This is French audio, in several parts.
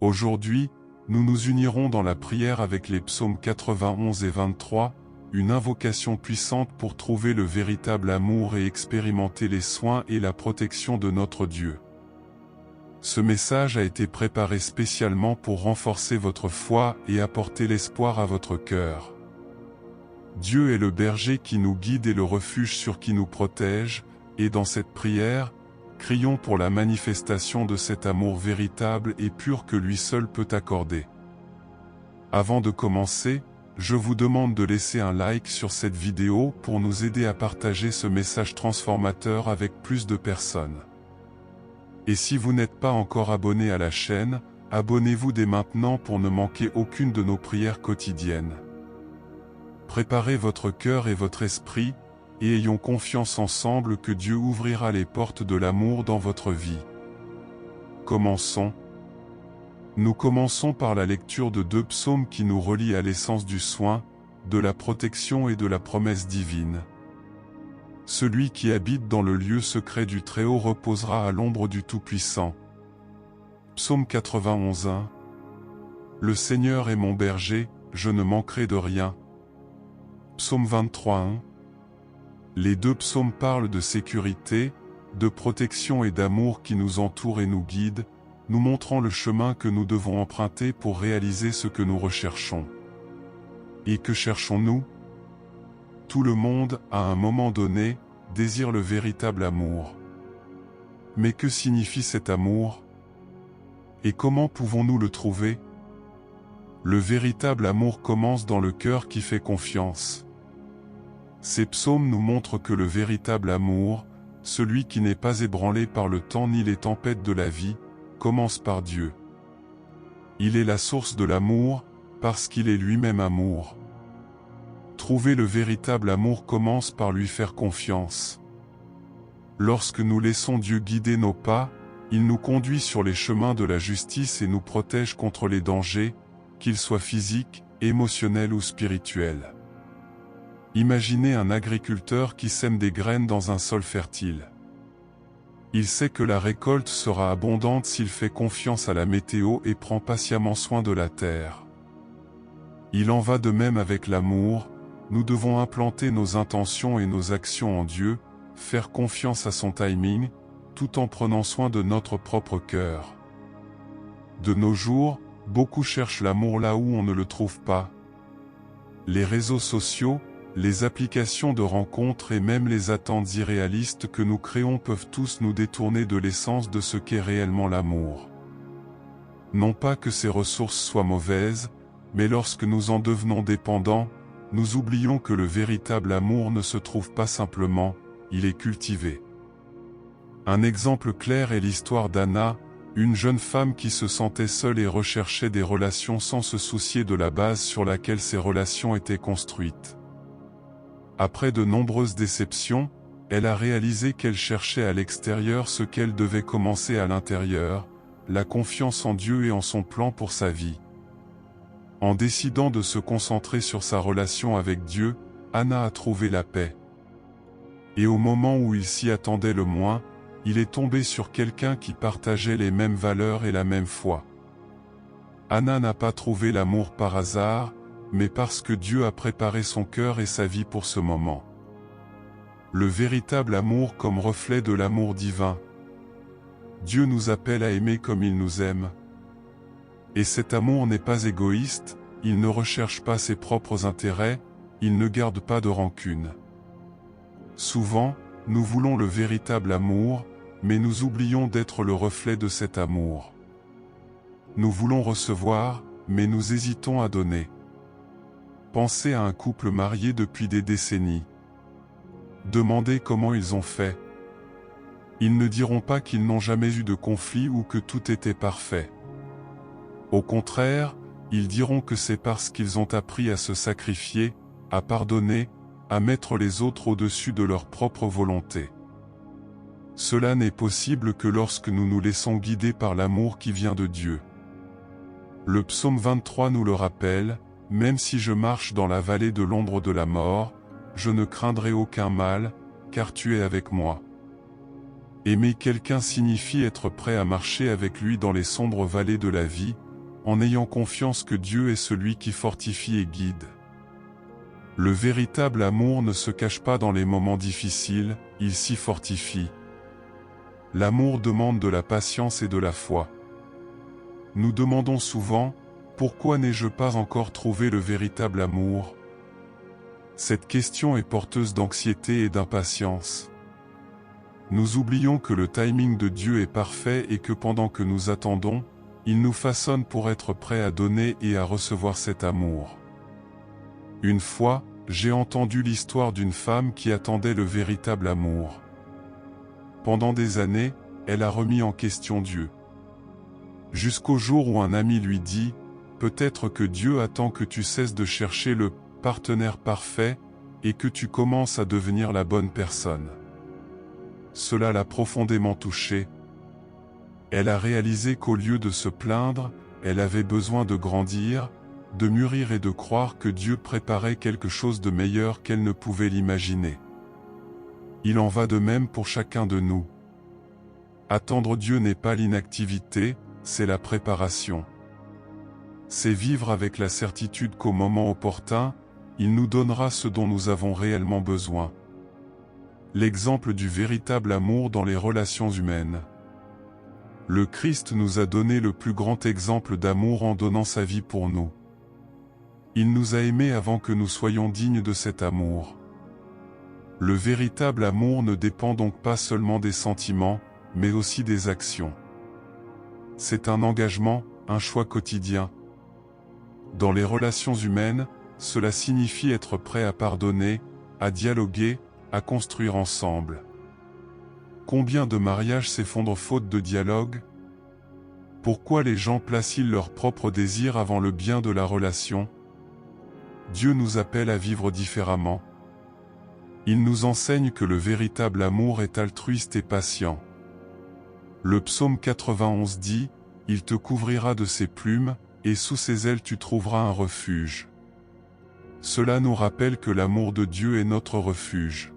Aujourd'hui, nous nous unirons dans la prière avec les psaumes 91 et 23, une invocation puissante pour trouver le véritable amour et expérimenter les soins et la protection de notre Dieu. Ce message a été préparé spécialement pour renforcer votre foi et apporter l'espoir à votre cœur. Dieu est le berger qui nous guide et le refuge sur qui nous protège, et dans cette prière, crions pour la manifestation de cet amour véritable et pur que lui seul peut accorder. Avant de commencer, je vous demande de laisser un like sur cette vidéo pour nous aider à partager ce message transformateur avec plus de personnes. Et si vous n'êtes pas encore abonné à la chaîne, abonnez-vous dès maintenant pour ne manquer aucune de nos prières quotidiennes. Préparez votre cœur et votre esprit, et ayons confiance ensemble que Dieu ouvrira les portes de l'amour dans votre vie. Commençons. Nous commençons par la lecture de 2 psaumes qui nous relient à l'essence du soin, de la protection et de la promesse divine. Celui qui habite dans le lieu secret du Très-Haut reposera à l'ombre du Tout-Puissant. Psaume 91:1. Le Seigneur est mon berger, je ne manquerai de rien. Psaume 23:1. Les 2 psaumes parlent de sécurité, de protection et d'amour qui nous entourent et nous guident, nous montrant le chemin que nous devons emprunter pour réaliser ce que nous recherchons. Et que cherchons-nous? Tout le monde, à un moment donné, désire le véritable amour. Mais que signifie cet amour? Et comment pouvons-nous le trouver? Le véritable amour commence dans le cœur qui fait confiance. Ces psaumes nous montrent que le véritable amour, celui qui n'est pas ébranlé par le temps ni les tempêtes de la vie, commence par Dieu. Il est la source de l'amour, parce qu'il est lui-même amour. Trouver le véritable amour commence par lui faire confiance. Lorsque nous laissons Dieu guider nos pas, il nous conduit sur les chemins de la justice et nous protège contre les dangers, qu'ils soient physiques, émotionnels ou spirituels. Imaginez un agriculteur qui sème des graines dans un sol fertile. Il sait que la récolte sera abondante s'il fait confiance à la météo et prend patiemment soin de la terre. Il en va de même avec l'amour, nous devons implanter nos intentions et nos actions en Dieu, faire confiance à son timing, tout en prenant soin de notre propre cœur. De nos jours, beaucoup cherchent l'amour là où on ne le trouve pas. Les réseaux sociaux, les applications de rencontres et même les attentes irréalistes que nous créons peuvent tous nous détourner de l'essence de ce qu'est réellement l'amour. Non pas que ces ressources soient mauvaises, mais lorsque nous en devenons dépendants, nous oublions que le véritable amour ne se trouve pas simplement, il est cultivé. Un exemple clair est l'histoire d'Anna, une jeune femme qui se sentait seule et recherchait des relations sans se soucier de la base sur laquelle ces relations étaient construites. Après de nombreuses déceptions, elle a réalisé qu'elle cherchait à l'extérieur ce qu'elle devait commencer à l'intérieur, la confiance en Dieu et en son plan pour sa vie. En décidant de se concentrer sur sa relation avec Dieu, Anna a trouvé la paix. Et au moment où il s'y attendait le moins, il est tombé sur quelqu'un qui partageait les mêmes valeurs et la même foi. Anna n'a pas trouvé l'amour par hasard, mais parce que Dieu a préparé son cœur et sa vie pour ce moment. Le véritable amour comme reflet de l'amour divin. Dieu nous appelle à aimer comme il nous aime. Et cet amour n'est pas égoïste, il ne recherche pas ses propres intérêts, il ne garde pas de rancune. Souvent, nous voulons le véritable amour, mais nous oublions d'être le reflet de cet amour. Nous voulons recevoir, mais nous hésitons à donner. Pensez à un couple marié depuis des décennies. Demandez comment ils ont fait. Ils ne diront pas qu'ils n'ont jamais eu de conflit ou que tout était parfait. Au contraire, ils diront que c'est parce qu'ils ont appris à se sacrifier, à pardonner, à mettre les autres au-dessus de leur propre volonté. Cela n'est possible que lorsque nous nous laissons guider par l'amour qui vient de Dieu. Le psaume 23 nous le rappelle, « Même si je marche dans la vallée de l'ombre de la mort, je ne craindrai aucun mal, car tu es avec moi. » Aimer quelqu'un signifie être prêt à marcher avec lui dans les sombres vallées de la vie, en ayant confiance que Dieu est celui qui fortifie et guide. Le véritable amour ne se cache pas dans les moments difficiles, il s'y fortifie. L'amour demande de la patience et de la foi. Nous demandons souvent, pourquoi n'ai-je pas encore trouvé le véritable amour? Cette question est porteuse d'anxiété et d'impatience. Nous oublions que le timing de Dieu est parfait et que pendant que nous attendons, il nous façonne pour être prêts à donner et à recevoir cet amour. Une fois, j'ai entendu l'histoire d'une femme qui attendait le véritable amour. Pendant des années, elle a remis en question Dieu. Jusqu'au jour où un ami lui dit, « Peut-être que Dieu attend que tu cesses de chercher le partenaire parfait et que tu commences à devenir la bonne personne. » Cela l'a profondément touchée. Elle a réalisé qu'au lieu de se plaindre, elle avait besoin de grandir, de mûrir et de croire que Dieu préparait quelque chose de meilleur qu'elle ne pouvait l'imaginer. Il en va de même pour chacun de nous. Attendre Dieu n'est pas l'inactivité, c'est la préparation. C'est vivre avec la certitude qu'au moment opportun, il nous donnera ce dont nous avons réellement besoin. L'exemple du véritable amour dans les relations humaines. Le Christ nous a donné le plus grand exemple d'amour en donnant sa vie pour nous. Il nous a aimés avant que nous soyons dignes de cet amour. Le véritable amour ne dépend donc pas seulement des sentiments, mais aussi des actions. C'est un engagement, un choix quotidien. Dans les relations humaines, cela signifie être prêt à pardonner, à dialoguer, à construire ensemble. Combien de mariages s'effondrent faute de dialogue? Pourquoi les gens placent-ils leurs propres désirs avant le bien de la relation? Dieu nous appelle à vivre différemment. Il nous enseigne que le véritable amour est altruiste et patient. Le psaume 91 dit, « Il te couvrira de ses plumes, et sous ses ailes tu trouveras un refuge. » Cela nous rappelle que l'amour de Dieu est notre refuge.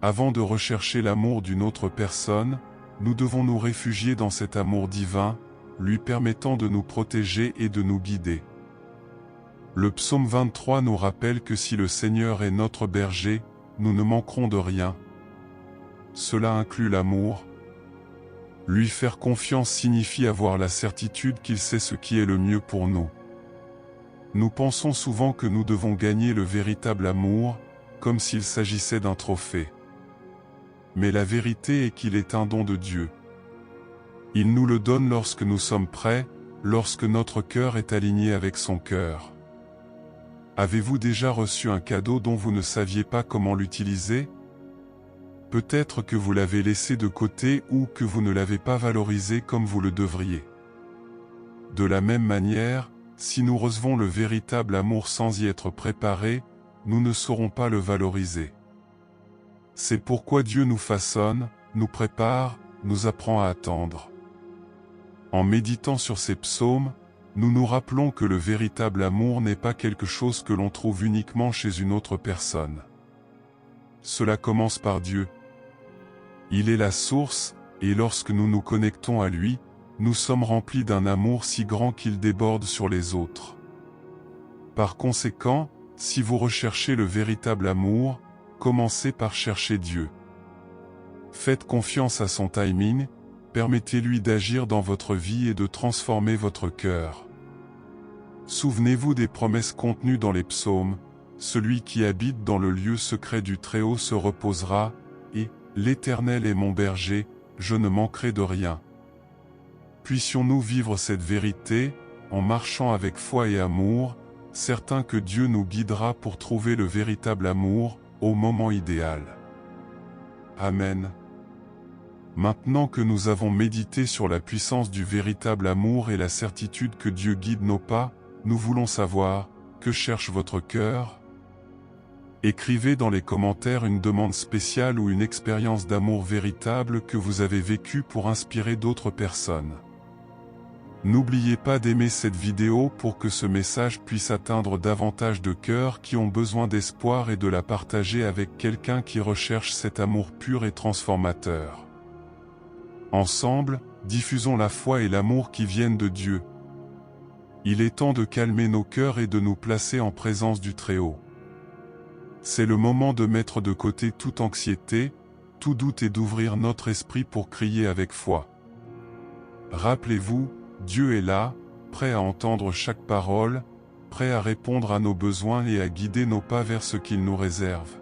Avant de rechercher l'amour d'une autre personne, nous devons nous réfugier dans cet amour divin, lui permettant de nous protéger et de nous guider. Le psaume 23 nous rappelle que si le Seigneur est notre berger, nous ne manquerons de rien. Cela inclut l'amour. Lui faire confiance signifie avoir la certitude qu'il sait ce qui est le mieux pour nous. Nous pensons souvent que nous devons gagner le véritable amour, comme s'il s'agissait d'un trophée. Mais la vérité est qu'il est un don de Dieu. Il nous le donne lorsque nous sommes prêts, lorsque notre cœur est aligné avec son cœur. Avez-vous déjà reçu un cadeau dont vous ne saviez pas comment l'utiliser? Peut-être que vous l'avez laissé de côté ou que vous ne l'avez pas valorisé comme vous le devriez. De la même manière, si nous recevons le véritable amour sans y être préparés, nous ne saurons pas le valoriser. C'est pourquoi Dieu nous façonne, nous prépare, nous apprend à attendre. En méditant sur ces psaumes, nous nous rappelons que le véritable amour n'est pas quelque chose que l'on trouve uniquement chez une autre personne. Cela commence par Dieu. Il est la source, et lorsque nous nous connectons à lui, nous sommes remplis d'un amour si grand qu'il déborde sur les autres. Par conséquent, si vous recherchez le véritable amour, commencez par chercher Dieu. Faites confiance à son timing, permettez-lui d'agir dans votre vie et de transformer votre cœur. Souvenez-vous des promesses contenues dans les psaumes, « Celui qui habite dans le lieu secret du Très-Haut se reposera » et « L'Éternel est mon berger, je ne manquerai de rien ». Puissions-nous vivre cette vérité, en marchant avec foi et amour, certains que Dieu nous guidera pour trouver le véritable amour, au moment idéal. Amen. Maintenant que nous avons médité sur la puissance du véritable amour et la certitude que Dieu guide nos pas, nous voulons savoir, que cherche votre cœur? Écrivez dans les commentaires une demande spéciale ou une expérience d'amour véritable que vous avez vécue pour inspirer d'autres personnes. N'oubliez pas d'aimer cette vidéo pour que ce message puisse atteindre davantage de cœurs qui ont besoin d'espoir et de la partager avec quelqu'un qui recherche cet amour pur et transformateur. Ensemble, diffusons la foi et l'amour qui viennent de Dieu. Il est temps de calmer nos cœurs et de nous placer en présence du Très-Haut. C'est le moment de mettre de côté toute anxiété, tout doute et d'ouvrir notre esprit pour crier avec foi. Rappelez-vous, Dieu est là, prêt à entendre chaque parole, prêt à répondre à nos besoins et à guider nos pas vers ce qu'il nous réserve.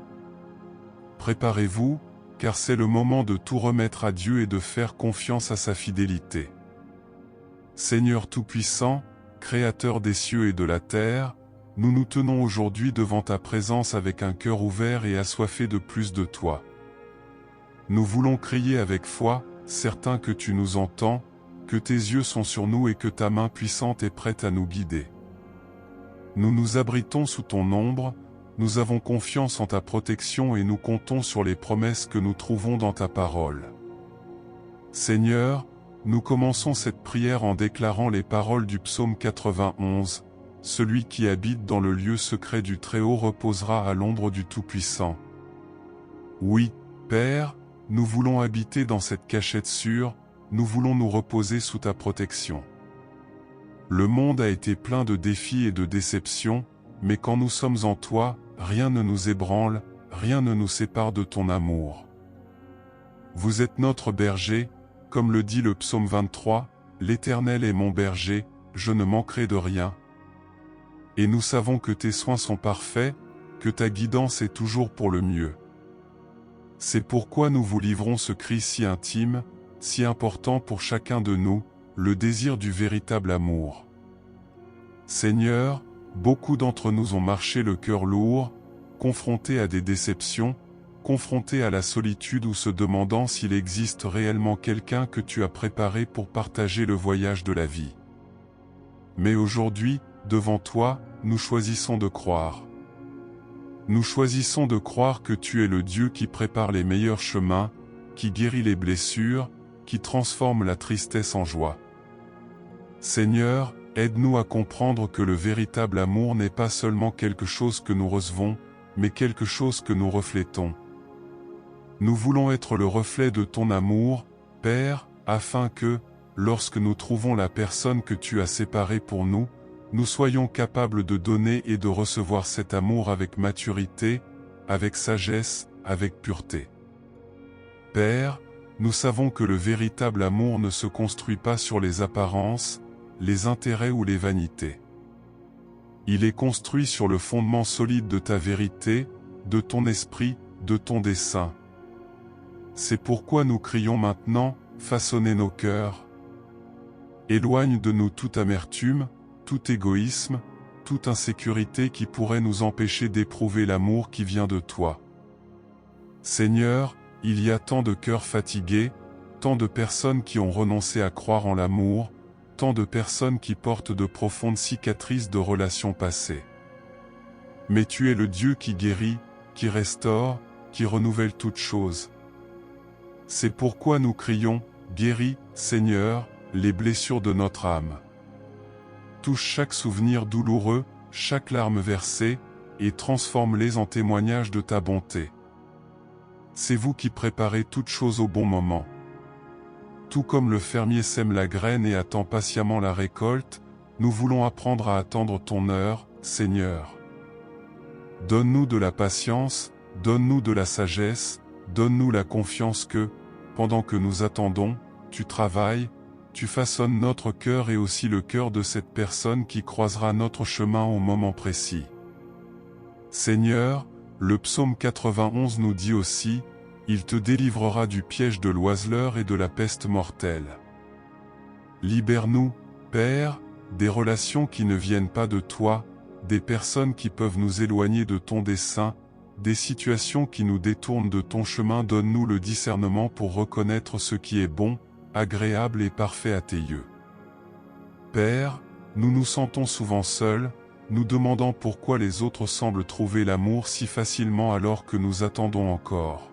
Préparez-vous, car c'est le moment de tout remettre à Dieu et de faire confiance à sa fidélité. Seigneur Tout-Puissant, Créateur des cieux et de la terre, nous nous tenons aujourd'hui devant ta présence avec un cœur ouvert et assoiffé de plus de toi. Nous voulons crier avec foi, certains que tu nous entends, que tes yeux sont sur nous et que ta main puissante est prête à nous guider. Nous nous abritons sous ton ombre, nous avons confiance en ta protection et nous comptons sur les promesses que nous trouvons dans ta parole. Seigneur, nous commençons cette prière en déclarant les paroles du psaume 91, « Celui qui habite dans le lieu secret du Très-Haut reposera à l'ombre du Tout-Puissant. » Oui, Père, nous voulons habiter dans cette cachette sûre, nous voulons nous reposer sous ta protection. Le monde a été plein de défis et de déceptions, mais quand nous sommes en toi, rien ne nous ébranle, rien ne nous sépare de ton amour. Vous êtes notre berger, comme le dit le psaume 23, « L'Éternel est mon berger, je ne manquerai de rien. » Et nous savons que tes soins sont parfaits, que ta guidance est toujours pour le mieux. C'est pourquoi nous vous livrons ce cri si intime, si important pour chacun de nous, le désir du véritable amour. Seigneur, beaucoup d'entre nous ont marché le cœur lourd, confrontés à des déceptions, confrontés à la solitude ou se demandant s'il existe réellement quelqu'un que tu as préparé pour partager le voyage de la vie. Mais aujourd'hui, devant toi, nous choisissons de croire. Nous choisissons de croire que tu es le Dieu qui prépare les meilleurs chemins, qui guérit les blessures, qui transforme la tristesse en joie. Seigneur, aide-nous à comprendre que le véritable amour n'est pas seulement quelque chose que nous recevons, mais quelque chose que nous reflétons. Nous voulons être le reflet de ton amour, Père, afin que, lorsque nous trouvons la personne que tu as séparée pour nous, nous soyons capables de donner et de recevoir cet amour avec maturité, avec sagesse, avec pureté. Père, nous savons que le véritable amour ne se construit pas sur les apparences, les intérêts ou les vanités. Il est construit sur le fondement solide de ta vérité, de ton esprit, de ton dessein. C'est pourquoi nous crions maintenant, façonnez nos cœurs. Éloigne de nous toute amertume, tout égoïsme, toute insécurité qui pourrait nous empêcher d'éprouver l'amour qui vient de toi. Seigneur, il y a tant de cœurs fatigués, tant de personnes qui ont renoncé à croire en l'amour, tant de personnes qui portent de profondes cicatrices de relations passées. Mais tu es le Dieu qui guérit, qui restaure, qui renouvelle toutes choses. C'est pourquoi nous crions, guéris, Seigneur, les blessures de notre âme. Touche chaque souvenir douloureux, chaque larme versée, et transforme-les en témoignages de ta bonté. C'est vous qui préparez toutes choses au bon moment. Tout comme le fermier sème la graine et attend patiemment la récolte, nous voulons apprendre à attendre ton heure, Seigneur. Donne-nous de la patience, donne-nous de la sagesse, donne-nous la confiance que, pendant que nous attendons, tu travailles, tu façonnes notre cœur et aussi le cœur de cette personne qui croisera notre chemin au moment précis. Seigneur, le psaume 91 nous dit aussi, « Il te délivrera du piège de l'oiseleur et de la peste mortelle. » Libère-nous, Père, des relations qui ne viennent pas de toi, des personnes qui peuvent nous éloigner de ton dessein, des situations qui nous détournent de ton chemin. Donne-nous le discernement pour reconnaître ce qui est bon, agréable et parfait à tes yeux. Père, nous nous sentons souvent seuls, nous demandant pourquoi les autres semblent trouver l'amour si facilement alors que nous attendons encore.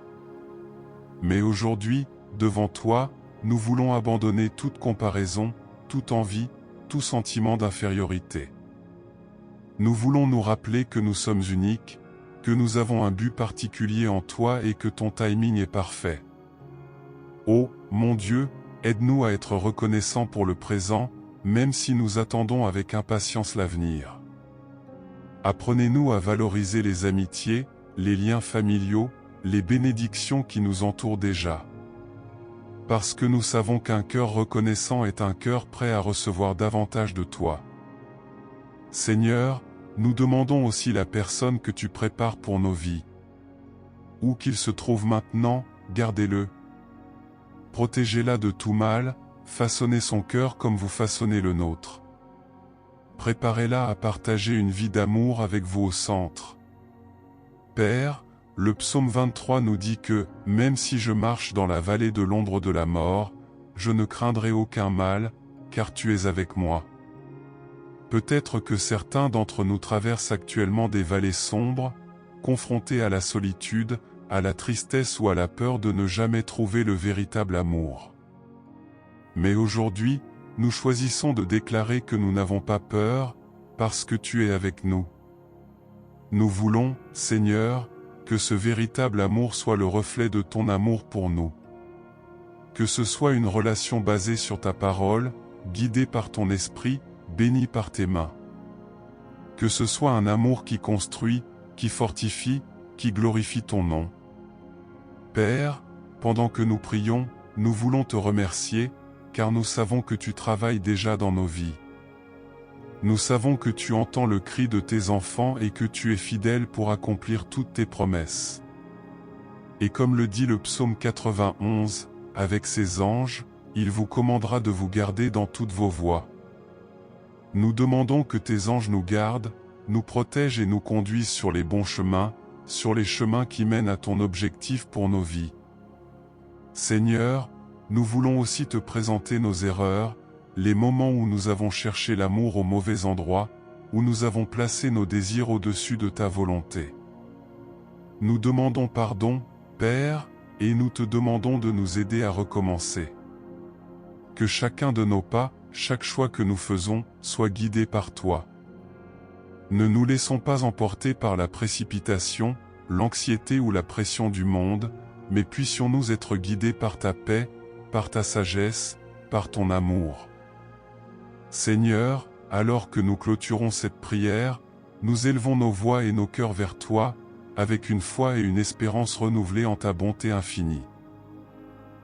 Mais aujourd'hui, devant toi, nous voulons abandonner toute comparaison, toute envie, tout sentiment d'infériorité. Nous voulons nous rappeler que nous sommes uniques, que nous avons un but particulier en toi et que ton timing est parfait. Oh, mon Dieu, aide-nous à être reconnaissants pour le présent, même si nous attendons avec impatience l'avenir. Apprenez-nous à valoriser les amitiés, les liens familiaux, les bénédictions qui nous entourent déjà. Parce que nous savons qu'un cœur reconnaissant est un cœur prêt à recevoir davantage de toi. Seigneur, nous demandons aussi la personne que tu prépares pour nos vies. Où qu'il se trouve maintenant, gardez-le. Protégez-la de tout mal, façonnez son cœur comme vous façonnez le nôtre. Préparez-la à partager une vie d'amour avec vous au centre. Père, le psaume 23 nous dit que, même si je marche dans la vallée de l'ombre de la mort, je ne craindrai aucun mal, car tu es avec moi. Peut-être que certains d'entre nous traversent actuellement des vallées sombres, confrontés à la solitude, à la tristesse ou à la peur de ne jamais trouver le véritable amour. Mais aujourd'hui, nous choisissons de déclarer que nous n'avons pas peur, parce que tu es avec nous. Nous voulons, Seigneur, que ce véritable amour soit le reflet de ton amour pour nous. Que ce soit une relation basée sur ta parole, guidée par ton esprit, bénie par tes mains. Que ce soit un amour qui construit, qui fortifie, qui glorifie ton nom. Père, pendant que nous prions, nous voulons te remercier, car nous savons que tu travailles déjà dans nos vies. Nous savons que tu entends le cri de tes enfants et que tu es fidèle pour accomplir toutes tes promesses. Et comme le dit le psaume 91, avec ses anges, il vous commandera de vous garder dans toutes vos voies. Nous demandons que tes anges nous gardent, nous protègent et nous conduisent sur les bons chemins, sur les chemins qui mènent à ton objectif pour nos vies. Seigneur, nous voulons aussi te présenter nos erreurs, les moments où nous avons cherché l'amour au mauvais endroit, où nous avons placé nos désirs au-dessus de ta volonté. Nous demandons pardon, Père, et nous te demandons de nous aider à recommencer. Que chacun de nos pas, chaque choix que nous faisons, soit guidé par toi. Ne nous laissons pas emporter par la précipitation, l'anxiété ou la pression du monde, mais puissions-nous être guidés par ta paix, par ta sagesse, par ton amour. Seigneur, alors que nous clôturons cette prière, nous élevons nos voix et nos cœurs vers toi, avec une foi et une espérance renouvelées en ta bonté infinie.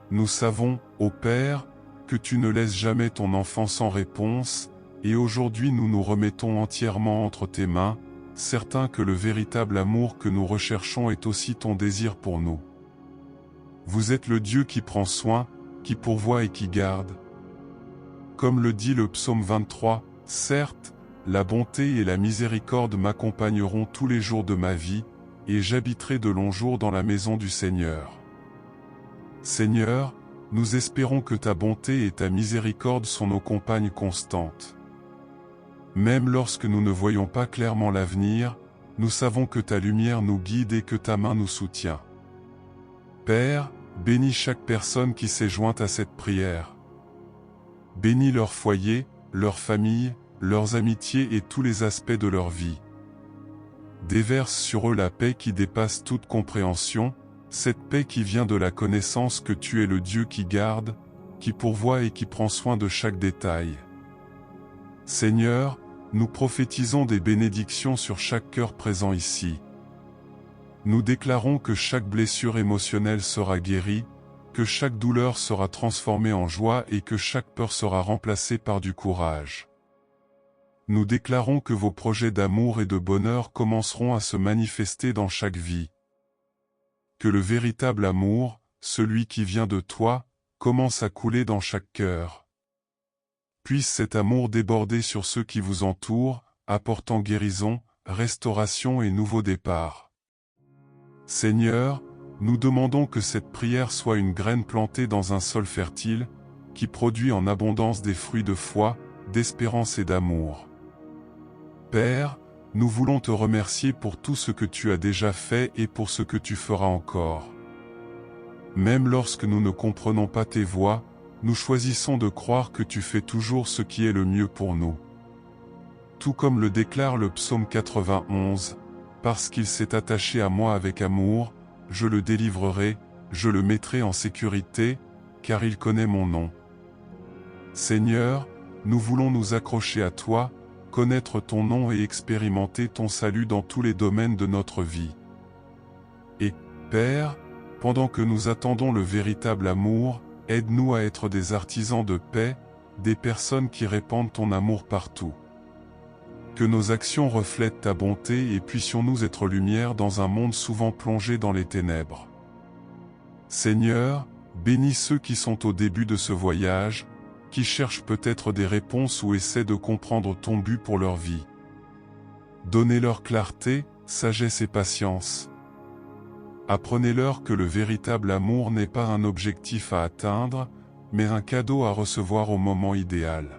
Nous savons, ô Père, que tu ne laisses jamais ton enfant sans réponse, et aujourd'hui nous nous remettons entièrement entre tes mains, certains que le véritable amour que nous recherchons est aussi ton désir pour nous. Vous êtes le Dieu qui prend soin, qui pourvoit et qui garde. Comme le dit le psaume 23, « Certes, la bonté et la miséricorde m'accompagneront tous les jours de ma vie, et j'habiterai de longs jours dans la maison du Seigneur. » Seigneur, nous espérons que ta bonté et ta miséricorde sont nos compagnes constantes. Même lorsque nous ne voyons pas clairement l'avenir, nous savons que ta lumière nous guide et que ta main nous soutient. Père, bénis chaque personne qui s'est jointe à cette prière. Bénis leur foyer, leur famille, leurs amitiés et tous les aspects de leur vie. Déverse sur eux la paix qui dépasse toute compréhension, cette paix qui vient de la connaissance que tu es le Dieu qui garde, qui pourvoit et qui prend soin de chaque détail. Seigneur, nous prophétisons des bénédictions sur chaque cœur présent ici. Nous déclarons que chaque blessure émotionnelle sera guérie, que chaque douleur sera transformée en joie et que chaque peur sera remplacée par du courage. Nous déclarons que vos projets d'amour et de bonheur commenceront à se manifester dans chaque vie. Que le véritable amour, celui qui vient de toi, commence à couler dans chaque cœur. Puisse cet amour déborder sur ceux qui vous entourent, apportant guérison, restauration et nouveau départ. Seigneur, nous demandons que cette prière soit une graine plantée dans un sol fertile, qui produit en abondance des fruits de foi, d'espérance et d'amour. Père, nous voulons te remercier pour tout ce que tu as déjà fait et pour ce que tu feras encore. Même lorsque nous ne comprenons pas tes voies, nous choisissons de croire que tu fais toujours ce qui est le mieux pour nous. Tout comme le déclare le psaume 91, « Parce qu'il s'est attaché à moi avec amour, je le délivrerai, je le mettrai en sécurité, car il connaît mon nom. » Seigneur, nous voulons nous accrocher à toi, connaître ton nom et expérimenter ton salut dans tous les domaines de notre vie. Et, Père, pendant que nous attendons le véritable amour, aide-nous à être des artisans de paix, des personnes qui répandent ton amour partout. Que nos actions reflètent ta bonté et puissions-nous être lumière dans un monde souvent plongé dans les ténèbres. Seigneur, bénis ceux qui sont au début de ce voyage, qui cherchent peut-être des réponses ou essaient de comprendre ton but pour leur vie. Donnez-leur clarté, sagesse et patience. Apprenez-leur que le véritable amour n'est pas un objectif à atteindre, mais un cadeau à recevoir au moment idéal.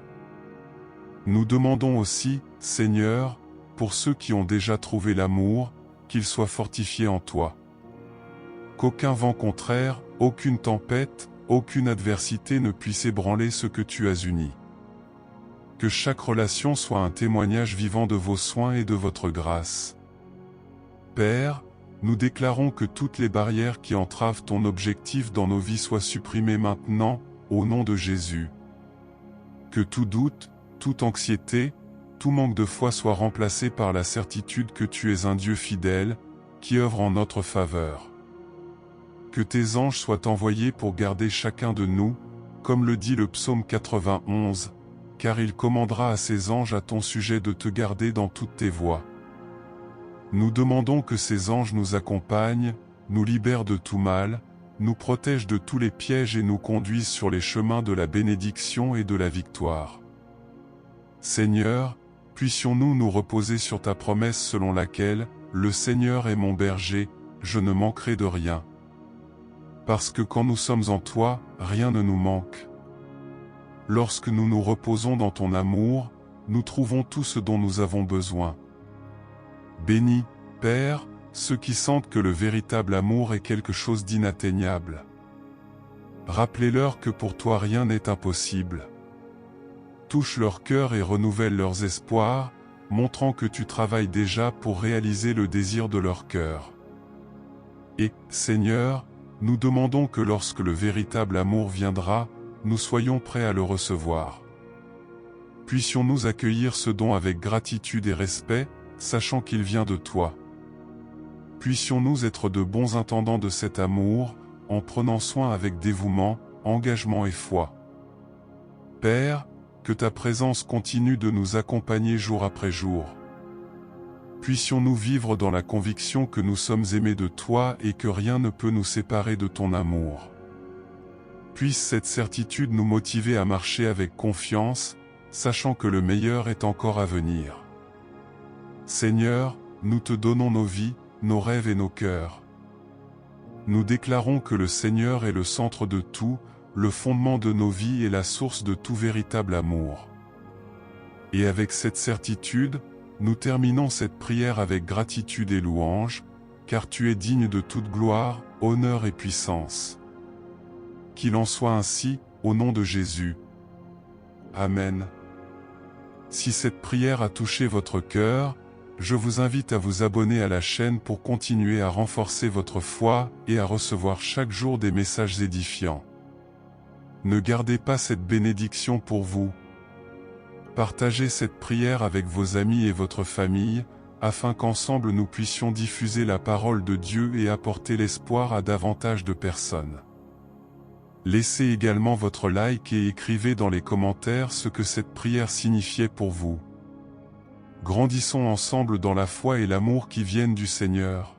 Nous demandons aussi, Seigneur, pour ceux qui ont déjà trouvé l'amour, qu'ils soient fortifiés en toi. Qu'aucun vent contraire, aucune tempête, aucune adversité ne puisse ébranler ce que tu as uni. Que chaque relation soit un témoignage vivant de vos soins et de votre grâce. Père, nous déclarons que toutes les barrières qui entravent ton objectif dans nos vies soient supprimées maintenant, au nom de Jésus. Que tout doute, toute anxiété, tout manque de foi soit remplacé par la certitude que tu es un Dieu fidèle, qui œuvre en notre faveur. Que tes anges soient envoyés pour garder chacun de nous, comme le dit le psaume 91, car il commandera à ses anges à ton sujet de te garder dans toutes tes voies. Nous demandons que ces anges nous accompagnent, nous libèrent de tout mal, nous protègent de tous les pièges et nous conduisent sur les chemins de la bénédiction et de la victoire. Seigneur, puissions-nous nous reposer sur ta promesse selon laquelle, le Seigneur est mon berger, je ne manquerai de rien. Parce que quand nous sommes en toi, rien ne nous manque. Lorsque nous nous reposons dans ton amour, nous trouvons tout ce dont nous avons besoin. Bénis, Père, ceux qui sentent que le véritable amour est quelque chose d'inatteignable. Rappelez-leur que pour toi rien n'est impossible. Touche leur cœur et renouvelle leurs espoirs, montrant que tu travailles déjà pour réaliser le désir de leur cœur. Et, Seigneur, nous demandons que lorsque le véritable amour viendra, nous soyons prêts à le recevoir. Puissions-nous accueillir ce don avec gratitude et respect, sachant qu'il vient de toi. Puissions-nous être de bons intendants de cet amour, en prenant soin avec dévouement, engagement et foi. Père, que ta présence continue de nous accompagner jour après jour. Puissions-nous vivre dans la conviction que nous sommes aimés de toi et que rien ne peut nous séparer de ton amour. Puisse cette certitude nous motiver à marcher avec confiance, sachant que le meilleur est encore à venir. Seigneur, nous te donnons nos vies, nos rêves et nos cœurs. Nous déclarons que le Seigneur est le centre de tout, le fondement de nos vies et la source de tout véritable amour. Et avec cette certitude, nous terminons cette prière avec gratitude et louange, car tu es digne de toute gloire, honneur et puissance. Qu'il en soit ainsi, au nom de Jésus. Amen. Si cette prière a touché votre cœur, je vous invite à vous abonner à la chaîne pour continuer à renforcer votre foi et à recevoir chaque jour des messages édifiants. Ne gardez pas cette bénédiction pour vous. Partagez cette prière avec vos amis et votre famille, afin qu'ensemble nous puissions diffuser la parole de Dieu et apporter l'espoir à davantage de personnes. Laissez également votre like et écrivez dans les commentaires ce que cette prière signifiait pour vous. Grandissons ensemble dans la foi et l'amour qui viennent du Seigneur.